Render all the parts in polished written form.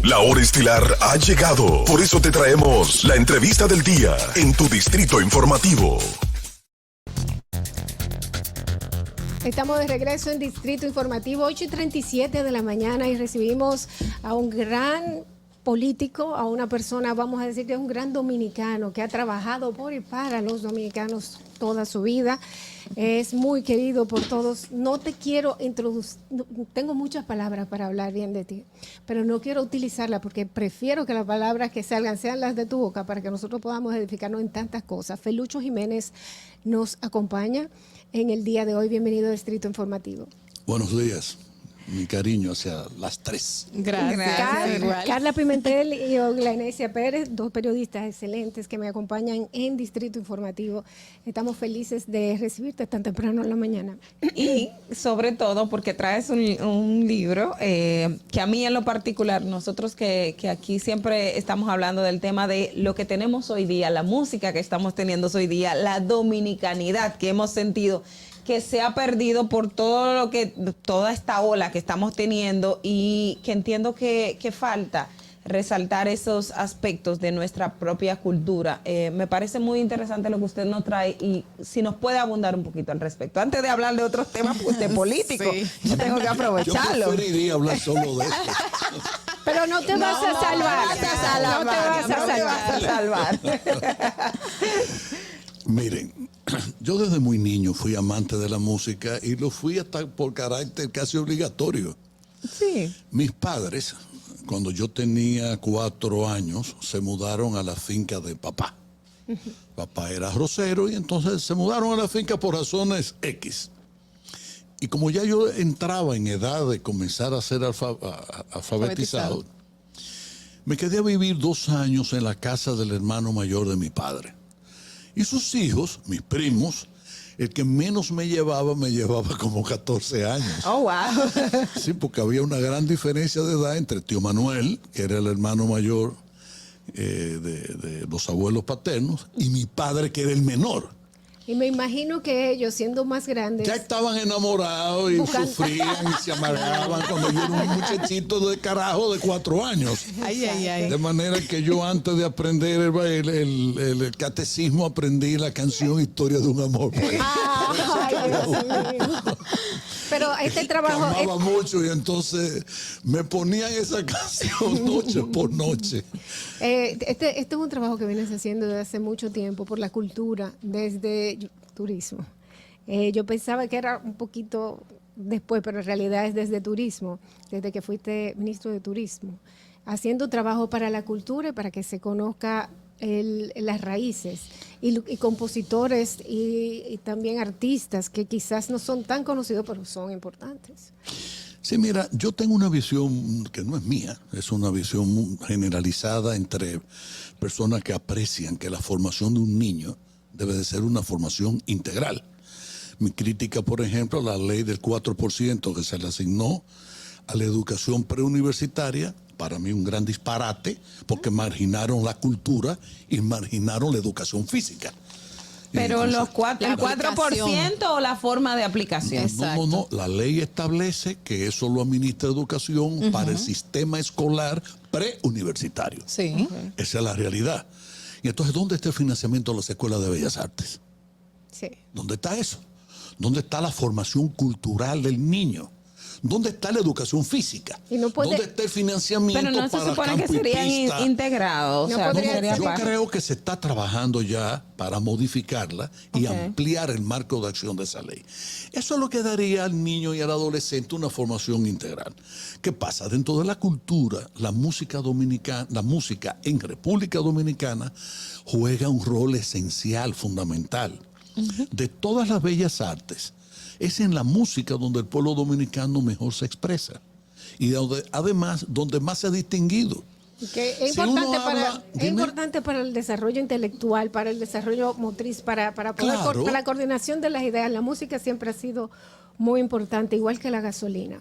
La hora estilar ha llegado. Por eso te traemos la entrevista del día en tu distrito informativo. Estamos de regreso en Distrito Informativo, 8:37 de la mañana, y recibimos a un gran político, a una persona, vamos a decir que es un gran dominicano que ha trabajado por y para los dominicanos toda su vida. Es muy querido por todos. No te quiero introducir, tengo muchas palabras para hablar bien de ti, pero no quiero utilizarlas porque prefiero que las palabras que salgan sean las de tu boca para que nosotros podamos edificarnos en tantas cosas. Felucho Jiménez nos acompaña en el día de hoy. Bienvenido a Distrito Informativo. Buenos días, mi cariño hacia las tres. Gracias. Carla Pimentel y Oglanesia Pérez, dos periodistas excelentes que me acompañan en Distrito Informativo. Estamos felices de recibirte tan temprano en la mañana. Y sobre todo porque traes un libro que a mí en lo particular, nosotros que aquí siempre estamos hablando del tema de lo que tenemos hoy día, la música que estamos teniendo hoy día, la dominicanidad que hemos sentido que se ha perdido por toda esta ola que estamos teniendo, y que entiendo que falta resaltar esos aspectos de nuestra propia cultura. Me parece muy interesante lo que usted nos trae, y si nos puede abundar un poquito al respecto. Antes de hablar de otros temas de políticos, sí, yo tengo que aprovecharlo. Yo preferiría hablar solo de esto. Pero no te vas a salvar. No te vas a salvar. Miren, yo desde muy niño fui amante de la música y lo fui hasta por carácter casi obligatorio. Sí. Mis padres, cuando yo tenía 4 años, se mudaron a la finca de papá. Papá era arrocero y entonces se mudaron a la finca por razones X. Y como ya yo entraba en edad de comenzar a ser alfabetizado, me quedé a vivir 2 años en la casa del hermano mayor de mi padre. Y sus hijos, mis primos, el que menos me llevaba como 14 años. Oh, wow. Sí, porque había una gran diferencia de edad entre tío Manuel, que era el hermano mayor de los abuelos paternos, y mi padre, que era el menor. Y me imagino que ellos, siendo más grandes, ya estaban enamorados y sufrían y se amargaban cuando yo era un muchachito de carajo de 4 años. Ay. De manera que yo, antes de aprender el catecismo, aprendí la canción Historia de un amor. Ay, Dios mío. Pero este trabajo... Que amaba mucho, y entonces me ponían esa canción noche por noche. Este es un trabajo que vienes haciendo desde hace mucho tiempo por la cultura, desde turismo. Yo pensaba que era un poquito después, pero en realidad es desde turismo, desde que fuiste ministro de Turismo, haciendo trabajo para la cultura y para que se conozca las raíces, y compositores y también artistas que quizás no son tan conocidos, pero son importantes. Sí, mira, yo tengo una visión que no es mía, es una visión generalizada entre personas que aprecian que la formación de un niño debe de ser una formación integral. Mi crítica, por ejemplo, a la ley del 4% que se le asignó a la educación preuniversitaria, para mí un gran disparate, porque marginaron la cultura y marginaron la educación física. Pero entonces, ¿el 4% o la forma de aplicación? No. La ley establece que eso lo administra educación para el sistema escolar preuniversitario. Sí. Esa es la realidad. Y entonces, ¿dónde está el financiamiento de las escuelas de Bellas Artes? Sí. ¿Dónde está eso? ¿Dónde está la formación cultural del niño? ¿Dónde está la educación física? ¿Dónde está el financiamiento pero no para se supone campo que serían integrados? Yo creo que se está trabajando ya para modificarla y ampliar el marco de acción de esa ley. Eso es lo que daría al niño y al adolescente una formación integral. ¿Qué pasa? Dentro de la cultura, la música dominicana, la música en República Dominicana juega un rol esencial, fundamental. De todas las bellas artes, es en la música donde el pueblo dominicano mejor se expresa y donde, además, donde más se ha distinguido. Que es importante para el desarrollo intelectual, para el desarrollo motriz, para para la coordinación de las ideas. La música siempre ha sido muy importante, igual que la gasolina.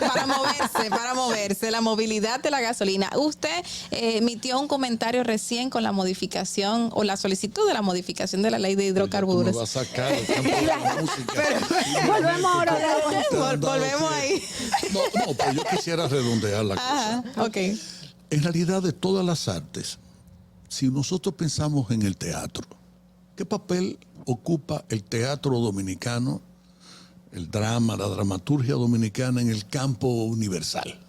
para moverse, la movilidad de la gasolina. Usted emitió un comentario recién con la modificación o la solicitud de la modificación de la ley de hidrocarburos. Me va a sacar el campo de la música. Volvemos ahora a hablar. Volvemos ahí. No, pero yo quisiera redondear la cosa. Ok. En realidad, de todas las artes, si nosotros pensamos en el teatro, ¿qué papel ocupa el teatro dominicano, el drama, la dramaturgia dominicana en el campo universal?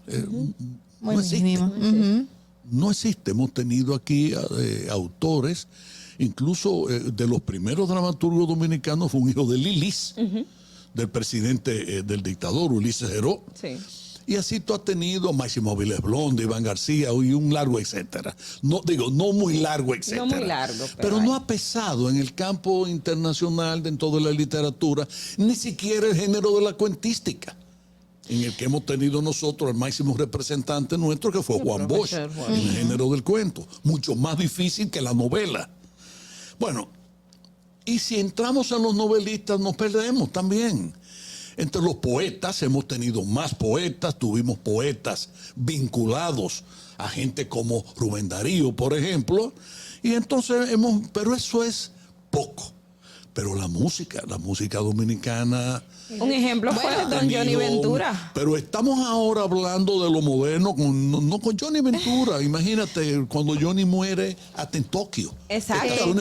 No existe. No existe. Hemos tenido aquí autores, incluso de los primeros dramaturgos dominicanos fue un hijo de Lilis, del presidente del dictador, Ulises Heró. Sí. Y así tú has tenido Máximo Vilés Blonde, Iván García y un largo etcétera. No muy largo etcétera. No muy largo. Pero no ha pesado en el campo internacional dentro de la literatura, ni siquiera el género de la cuentística, en el que hemos tenido nosotros el máximo representante nuestro, que fue Juan Bosch, en el género del cuento. Mucho más difícil que la novela. Bueno, y si entramos en los novelistas nos perdemos también. Entre los poetas hemos tenido más poetas, tuvimos poetas vinculados a gente como Rubén Darío, por ejemplo, y entonces pero eso es poco. Pero la música dominicana... Un ejemplo fue don Johnny Ventura. Pero estamos ahora hablando de lo moderno, no con Johnny Ventura. Imagínate, cuando Johnny muere hasta en Tokio. Exacto.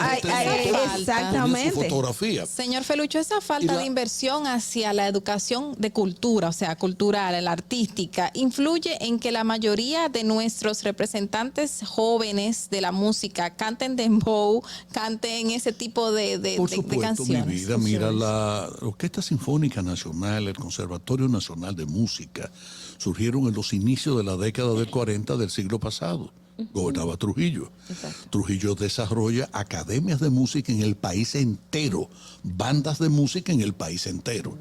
Exactamente. Su fotografía. Señor Felucho, esa falta de inversión hacia la educación de cultura, o sea, cultural, la artística, influye en que la mayoría de nuestros representantes jóvenes de la música canten dembow, canten ese tipo de Por supuesto, canciones. mi vida, mira, la Orquesta Sinfónica Nacional, el Conservatorio Nacional de Música, surgieron en los inicios de la década del 40 del siglo pasado. Gobernaba Trujillo. Exacto. Trujillo desarrolla academias de música en el país entero, bandas de música en el país entero.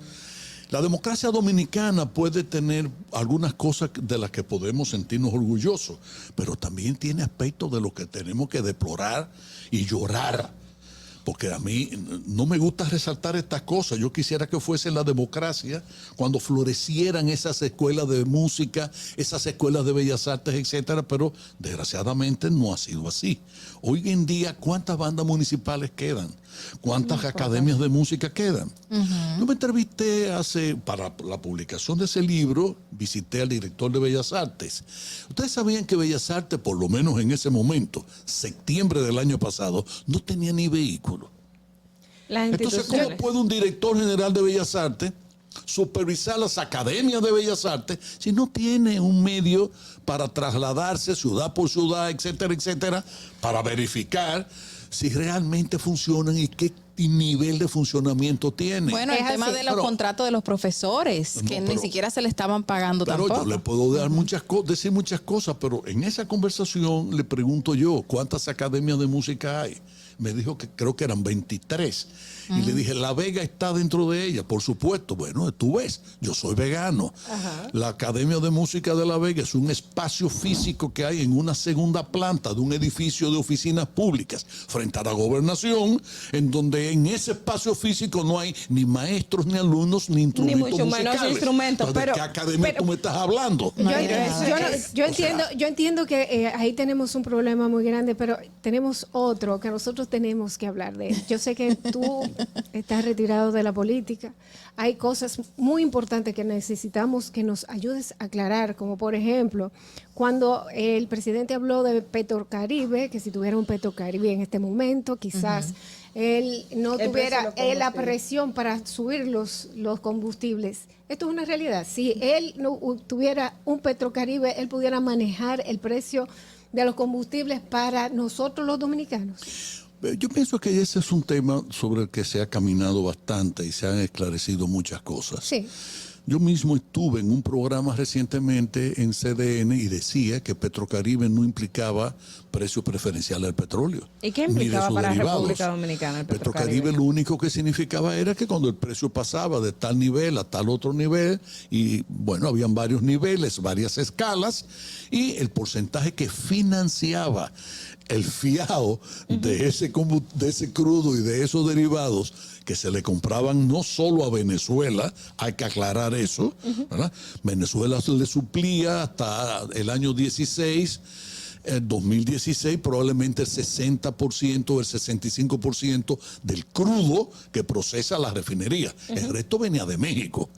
La democracia dominicana puede tener algunas cosas de las que podemos sentirnos orgullosos, pero también tiene aspectos de los que tenemos que deplorar y llorar. Porque a mí no me gusta resaltar estas cosas. Yo quisiera que fuese la democracia cuando florecieran esas escuelas de música, esas escuelas de bellas artes, etcétera, pero desgraciadamente no ha sido así. Hoy en día, ¿cuántas bandas municipales quedan? ¿Cuántas academias de música quedan? Yo me entrevisté para la publicación de ese libro, visité al director de Bellas Artes. Ustedes sabían que Bellas Artes, por lo menos en ese momento, septiembre del año pasado, no tenía ni vehículo. Entonces, ¿cómo puede un director general de Bellas Artes supervisar las academias de Bellas Artes si no tiene un medio para trasladarse ciudad por ciudad, etcétera, etcétera, para verificar si realmente funcionan y qué nivel de funcionamiento tiene? Bueno, el tema de los contratos de los profesores, que ni siquiera se le estaban pagando tampoco. Yo le puedo dar decir muchas cosas, pero en esa conversación le pregunto yo, ¿cuántas academias de música hay? Me dijo que creo que eran 23. Y le dije, La Vega está dentro de ella, por supuesto. Bueno, tú ves, yo soy vegano. La Academia de Música de La Vega es un espacio físico que hay en una segunda planta de un edificio de oficinas públicas frente a la gobernación, en donde en ese espacio físico no hay ni maestros, ni alumnos, ni instrumentos mucho musicales. menos instrumentos. ¿De qué academia tú me estás hablando? Yo entiendo que ahí tenemos un problema muy grande, pero tenemos otro que nosotros tenemos que hablar de él. Yo sé que tú estás retirado de la política. Hay cosas muy importantes que necesitamos que nos ayudes a aclarar, como por ejemplo, cuando el presidente habló de Petrocaribe, que si tuviera un Petrocaribe en este momento, quizás él no tuviera la presión para subir los combustibles. Esto es una realidad. Si él no tuviera un Petrocaribe, él pudiera manejar el precio de los combustibles para nosotros los dominicanos. Yo pienso que ese es un tema sobre el que se ha caminado bastante y se han esclarecido muchas cosas. Sí. Yo mismo estuve en un programa recientemente en CDN y decía que Petrocaribe no implicaba precio preferencial del petróleo. ¿Y qué implicaba para la derivados. República Dominicana el Petrocaribe lo único que significaba era que cuando el precio pasaba de tal nivel a tal otro nivel, y bueno, habían varios niveles, varias escalas, y el porcentaje que financiaba el fiado de ese crudo y de esos derivados que se le compraban no solo a Venezuela, hay que aclarar eso, ¿verdad? Venezuela se le suplía hasta el año 16, el 2016 probablemente el 60% o el 65% del crudo que procesa la refinería. El resto venía de México.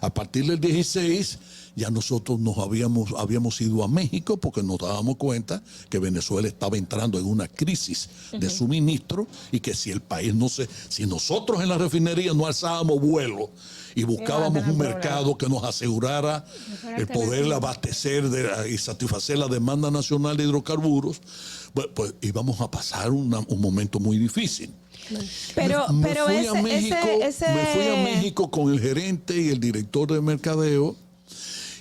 A partir del 16 ya nosotros habíamos ido a México porque nos dábamos cuenta que Venezuela estaba entrando en una crisis de suministro y que si el país si nosotros en la refinería no alzábamos vuelo y buscábamos un mercado que nos asegurara el poder abastecer y satisfacer la demanda nacional de hidrocarburos, pues íbamos a pasar un momento muy difícil. Pero me fui a México con el gerente y el director de mercadeo.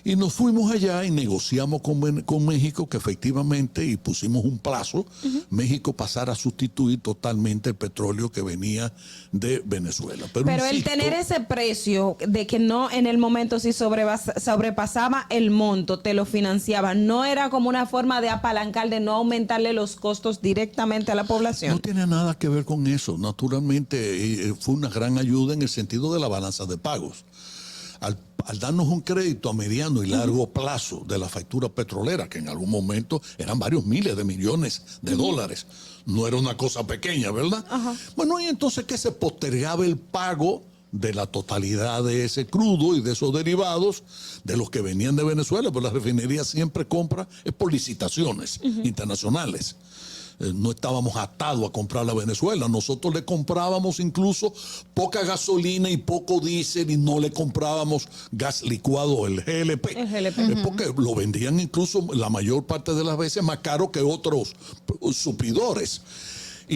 Y nos fuimos allá y negociamos con México que efectivamente, y pusimos un plazo, México pasara a sustituir totalmente el petróleo que venía de Venezuela. Pero el tener ese precio de que no en el momento si sobrepasaba el monto, te lo financiaba, ¿no era como una forma de apalancar, de no aumentarle los costos directamente a la población? No tiene nada que ver con eso. Naturalmente fue una gran ayuda en el sentido de la balanza de pagos. Al darnos un crédito a mediano y largo plazo de la factura petrolera, que en algún momento eran varios miles de millones de dólares, no era una cosa pequeña, ¿verdad? Bueno, y entonces que se postergaba el pago de la totalidad de ese crudo y de esos derivados de los que venían de Venezuela, pues la refinería siempre compra por licitaciones internacionales. No estábamos atados a comprar a Venezuela. Nosotros le comprábamos incluso poca gasolina y poco diésel y no le comprábamos gas licuado, el GLP. Porque lo vendían incluso la mayor parte de las veces más caro que otros suplidores.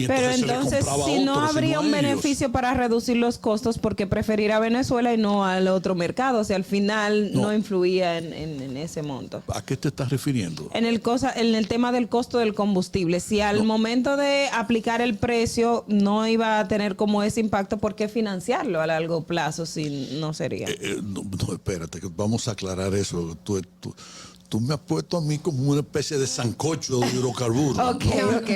Pero entonces, si no habría un beneficio para reducir los costos, ¿por qué preferir a Venezuela y no al otro mercado? O sea, al final no influía en ese monto. ¿A qué te estás refiriendo? En el tema del costo del combustible. Si al momento de aplicar el precio no iba a tener como ese impacto, ¿por qué financiarlo a largo plazo si no sería? No, espérate, que vamos a aclarar eso. Tú me has puesto a mí como una especie de sancocho de hidrocarburos. Ok,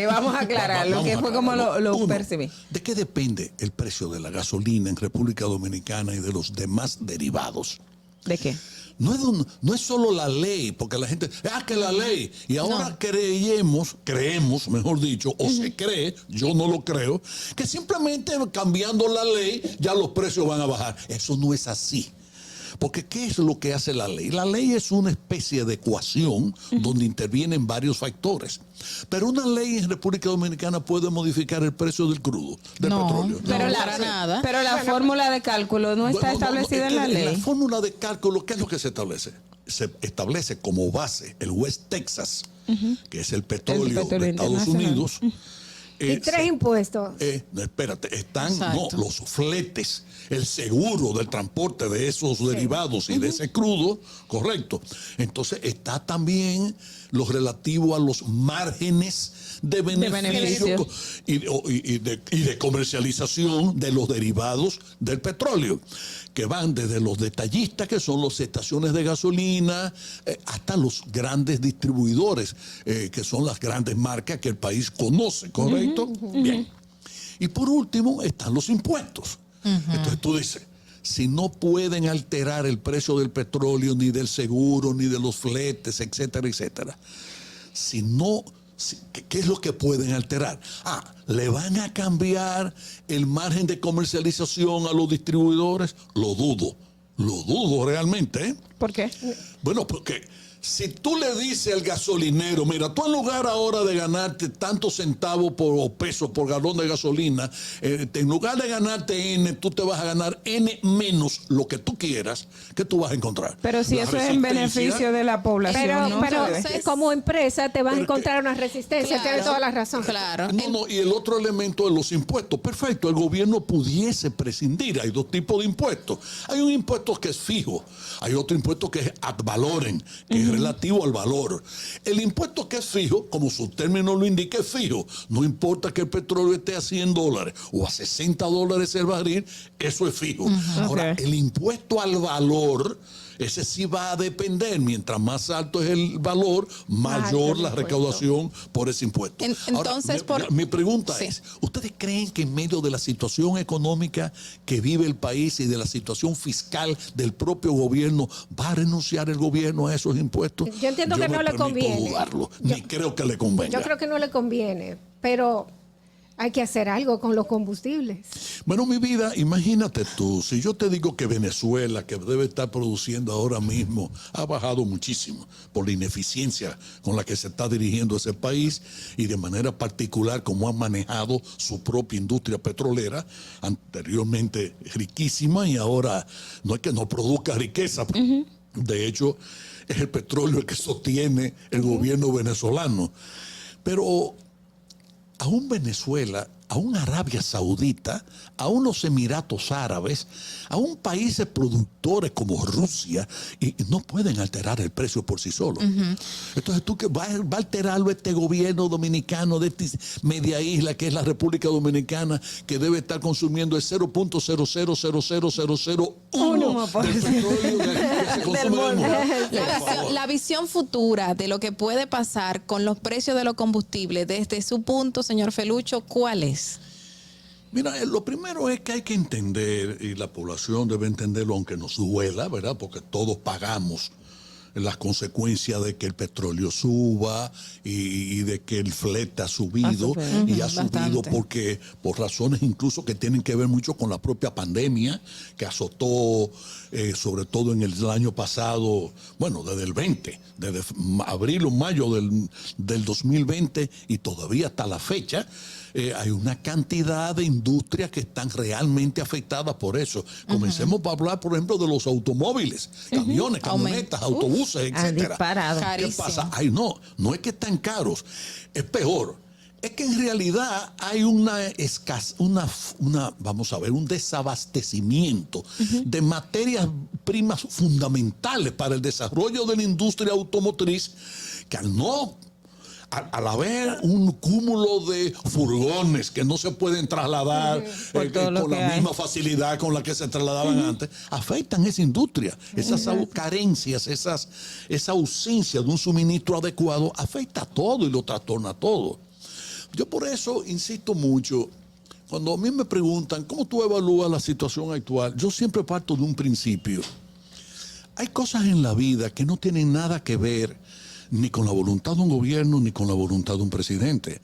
vamos a aclararlo, que fue como lo percibí. ¿De qué depende el precio de la gasolina en República Dominicana y de los demás derivados? ¿De qué? No es solo la ley, porque la gente, que la ley, y ahora creemos, mejor dicho, o se cree, yo no lo creo, que simplemente cambiando la ley ya los precios van a bajar. Eso no es así. Porque ¿qué es lo que hace la ley? La ley es una especie de ecuación donde intervienen varios factores. Pero una ley en República Dominicana puede modificar el precio del crudo, del petróleo. Pero la fórmula de cálculo no está establecida en la ley. La fórmula de cálculo, ¿qué es lo que se establece? Se establece como base el West Texas, que es el petróleo de Estados Unidos. Y 3 impuestos. Espérate, están los fletes, el seguro del transporte de esos derivados y de ese crudo, correcto. Entonces está también lo relativo a los márgenes de beneficio y de comercialización de los derivados del petróleo, que van desde los detallistas, que son las estaciones de gasolina, hasta los grandes distribuidores, que son las grandes marcas que el país conoce, ¿correcto? Bien. Y por último están los impuestos. Entonces tú dices, si no pueden alterar el precio del petróleo, ni del seguro, ni de los fletes, etcétera, etcétera, ¿qué es lo que pueden alterar? ¿Le van a cambiar el margen de comercialización a los distribuidores? Lo dudo realmente. ¿Por qué? Bueno, porque si tú le dices al gasolinero, mira, tú en lugar ahora de ganarte tantos centavos o pesos por galón de gasolina, en lugar de ganarte N, tú te vas a ganar N menos lo que tú quieras, ¿qué tú vas a encontrar? Pero si eso es en beneficio de la población. Pero como empresa te vas a encontrar una resistencia, tienes toda la razón. Claro. Y el otro elemento de los impuestos. Perfecto, el gobierno pudiese prescindir. Hay 2 tipos de impuestos. Hay un impuesto que es fijo, hay otro impuesto que es ad valorem, que es relativo al valor. El impuesto que es fijo, como su término lo indica, es fijo. No importa que el petróleo esté a $100 o a $60 el barril, eso es fijo. Ahora, el impuesto al valor Ese sí va a depender, mientras más alto es el valor, mayor la recaudación por ese impuesto. Entonces, ahora, mi pregunta es, ¿ustedes creen que en medio de la situación económica que vive el país y de la situación fiscal del propio gobierno, va a renunciar el gobierno a esos impuestos? Yo entiendo que no le conviene. Dudarlo, ni creo que le convenga. Yo creo que no le conviene, pero hay que hacer algo con los combustibles. Bueno, mi vida, imagínate tú, si yo te digo que Venezuela, que debe estar produciendo ahora mismo, ha bajado muchísimo por la ineficiencia con la que se está dirigiendo ese país y de manera particular como ha manejado su propia industria petrolera, anteriormente riquísima y ahora no es que no produzca riqueza. De hecho, es el petróleo el que sostiene el gobierno venezolano. Pero aún Venezuela, aún Arabia Saudita, aún los Emiratos Árabes, aún países productores como Rusia, y no pueden alterar el precio por sí solos. Entonces, ¿tú que va a alterarlo este gobierno dominicano de esta media isla que es la República Dominicana, que debe estar consumiendo el 0.0000001 del petróleo que se consume del mundo? La visión futura de lo que puede pasar con los precios de los combustibles, desde su punto, señor Felucho, ¿cuál es? Mira, lo primero es que hay que entender, y la población debe entenderlo aunque nos duela, ¿verdad? Porque todos pagamos las consecuencias de que el petróleo suba y de que el flete ha subido y ha subido porque por razones incluso que tienen que ver mucho con la propia pandemia que azotó sobre todo en el año pasado, bueno, desde el 20, desde abril o mayo del 2020 y todavía hasta la fecha. Hay una cantidad de industrias que están realmente afectadas por eso. Comencemos a hablar, por ejemplo, de los automóviles, camiones, camionetas, autobuses, etcétera. ¿Qué pasa? Ay, no es que están caros, es peor. Es que en realidad hay vamos a ver, un desabastecimiento de materias primas fundamentales para el desarrollo de la industria automotriz que al haber un cúmulo de furgones que no se pueden trasladar con la misma facilidad con la que se trasladaban antes, afectan esa industria. Esas carencias, esa ausencia de un suministro adecuado afecta a todo y lo trastorna todo. Yo por eso insisto mucho, cuando a mí me preguntan ¿cómo tú evalúas la situación actual? Yo siempre parto de un principio. Hay cosas en la vida que no tienen nada que ver ni con la voluntad de un gobierno, ni con la voluntad de un presidente.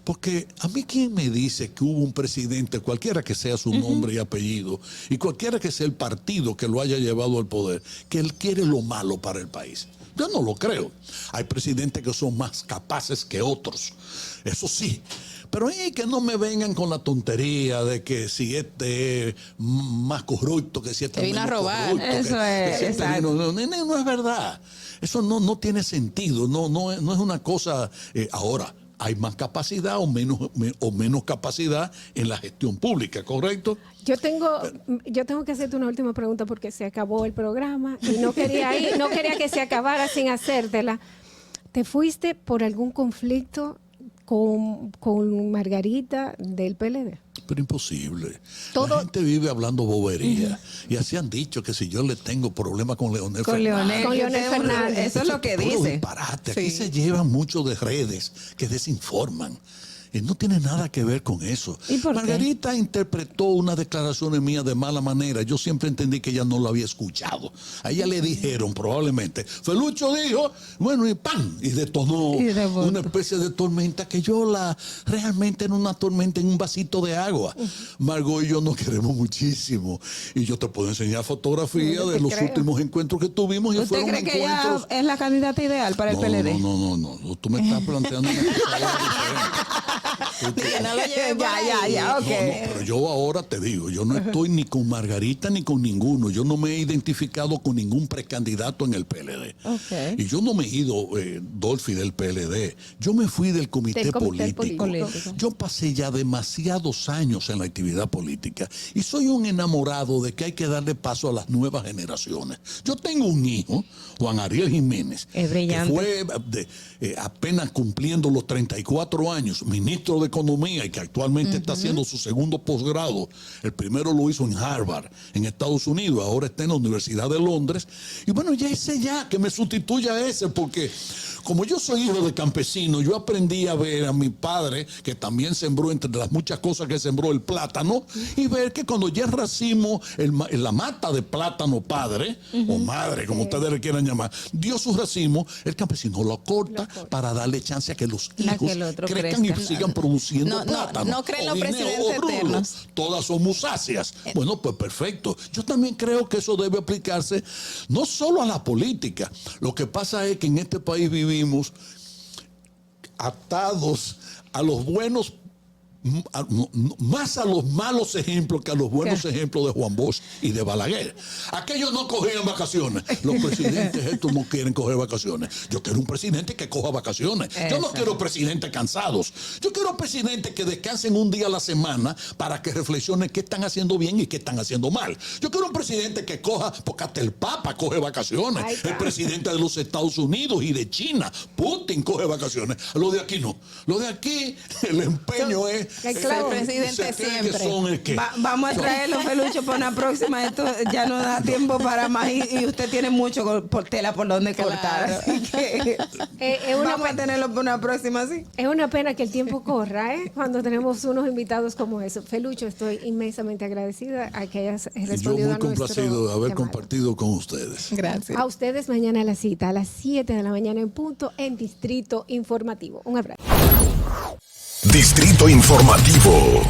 Porque a mí, ¿quién me dice que hubo un presidente, cualquiera que sea su nombre y apellido, y cualquiera que sea el partido que lo haya llevado al poder, que él quiere lo malo para el país? Yo no lo creo. Hay presidentes que son más capaces que otros, eso sí. Pero hay que no me vengan con la tontería de que si este es más corrupto, que si este vino a robar. Corrupto, eso es. No es verdad. Eso no tiene sentido. No es una cosa. Ahora, hay más capacidad o menos capacidad en la gestión pública, ¿correcto? Yo tengo que hacerte una última pregunta porque se acabó el programa y no quería que se acabara sin hacértela. ¿Te fuiste por algún conflicto con Margarita del PLD? Pero imposible. La gente vive hablando bobería. Y así han dicho que si yo le tengo problemas con Leonel Fernández. Eso es lo que dice. Disparate. Aquí se llevan mucho de redes que desinforman. No tiene nada que ver con eso. ¿Y por Margarita interpretó unas declaraciones mías de mala manera. Yo siempre entendí que ella no lo había escuchado. A ella le dijeron probablemente. Felucho dijo, bueno, y ¡pam! Y detonó una especie de tormenta que realmente era una tormenta en un vasito de agua. Margot y yo nos queremos muchísimo. Y yo te puedo enseñar fotografías de los últimos encuentros que tuvimos. Y ¿Usted cree que ella es la candidata ideal para el PLD? No. Tú me estás planteando una cosa ok. Pero yo ahora te digo, yo no estoy ni con Margarita ni con ninguno. Yo no me he identificado con ningún precandidato en el PLD. Y yo no me he ido, Dolphy, del PLD. Yo me fui del comité político. Yo pasé ya demasiados años en la actividad política y soy un enamorado de que hay que darle paso a las nuevas generaciones. Yo tengo un hijo, Juan Ariel Jiménez, es brillante, que fue apenas cumpliendo los 34 años, ministro de economía y que actualmente está haciendo su segundo posgrado. El primero lo hizo en Harvard, en Estados Unidos, ahora está en la Universidad de Londres. Y bueno, ya ese ya, que me sustituya a ese, porque como yo soy hijo de campesino, yo aprendí a ver a mi padre, que también sembró, entre las muchas cosas que sembró, el plátano, y ver que cuando ya el racimo, la mata de plátano padre, o madre, como ustedes le quieran llamar, dio su racimo, el campesino lo corta para darle chance a que los hijos crezcan y sigan produciendo plátano. No creen los guineo, presidentes eternos. Todas son musáceas. Bueno, pues perfecto. Yo también creo que eso debe aplicarse no solo a la política. Lo que pasa es que en este país vivimos atados a los buenos, más a los malos ejemplos que a los buenos ejemplos de Juan Bosch y de Balaguer. Aquellos no cogían vacaciones. Los presidentes estos no quieren coger vacaciones. Yo quiero un presidente que coja vacaciones. Yo no quiero presidentes cansados. Yo quiero presidentes que descansen un día a la semana para que reflexionen qué están haciendo bien y qué están haciendo mal. Yo quiero un presidente que coja, porque hasta el Papa coge vacaciones. El presidente de los Estados Unidos y de China, Putin, coge vacaciones. Lo de aquí no. Lo de aquí, el empeño es Claro, el presidente siempre. Vamos a traerlo, Felucho, para una próxima. Esto ya no da tiempo para más y usted tiene mucho por tela por donde cortar. Así que vamos a tenerlo para una próxima, sí. Es una pena que el tiempo corra, cuando tenemos unos invitados como eso. Felucho, estoy inmensamente agradecida a que hayas respondido a nuestro Yo muy complacido de haber llamado. Compartido con ustedes. Gracias. A ustedes mañana la cita a las 7 de la mañana en punto en Distrito Informativo. Un abrazo. Distrito Informativo.